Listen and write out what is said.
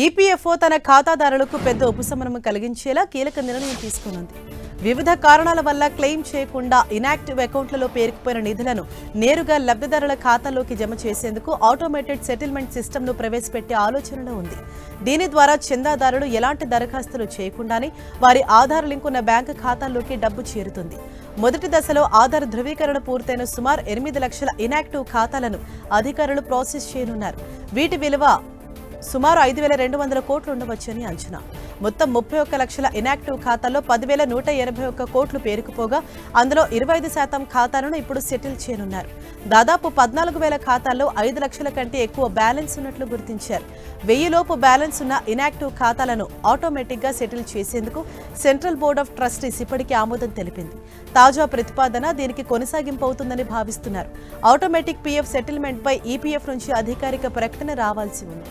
EPFO తన ఖాతాదారులకు పెద్ద ఉపశమనం కలిగించేలా కీలక నిర్ణయం తీసుకున్నది. వివిధ కారణాల వల్ల క్లెయిమ్ చేయకుండా ఇనాక్టివ్ అకౌంట్లలో పేరుకుపోయిన నిధులను నేరుగా లబ్ధిదారుల ఖాతాలోకి జమ చేసేందుకు ఆటోమేటెడ్ సెటిల్మెంట్ సిస్టమ్ను ప్రవేశపెట్టే ఆలోచనలో ఉంది. దీని ద్వారా చందాదారులు ఎలాంటి దరఖాస్తులు చేయకుండానే వారి ఆధార్ లింక్ ఉన్న బ్యాంకు ఖాతాల్లోకి డబ్బు చేరుతుంది. మొదటి దశలో ఆధార్ ధృవీకరణ పూర్తయిన సుమారు 8 లక్షల ఇనాక్టివ్ ఖాతాలను అధికారులు ప్రాసెస్ చేయనున్నారు. వీటి విలువ సుమారు 5,200 కోట్లు ఉండవచ్చని అంచనా. మొత్తం 31 లక్షల ఇనాక్టివ్ ఖాతాల్లో 10,181 కోట్లు పేరుకుపోగా అందులో 25% ఖాతాలను ఇప్పుడు సెటిల్ చేయనున్నారు. దాదాపు 14,000 ఖాతాల్లో 5 లక్షల కంటే ఎక్కువ బ్యాలెన్స్ ఉన్నట్లు గుర్తించారు. 1000 లోపు బ్యాలెన్స్ ఉన్న ఇనాక్టివ్ ఖాతాలను ఆటోమేటిక్ గా సెటిల్ చేసేందుకు సెంట్రల్ బోర్డ్ ఆఫ్ ట్రస్టీస్ ఇప్పటికే ఆమోదం తెలిపింది. తాజా ప్రతిపాదన దీనికి కొనసాగింపు అవుతుందని భావిస్తున్నారు. ఆటోమేటిక్ పీఎఫ్ సెటిల్మెంట్ పై ఈపీఎఫ్ నుంచి అధికారిక ప్రకటన రావాల్సి ఉంది.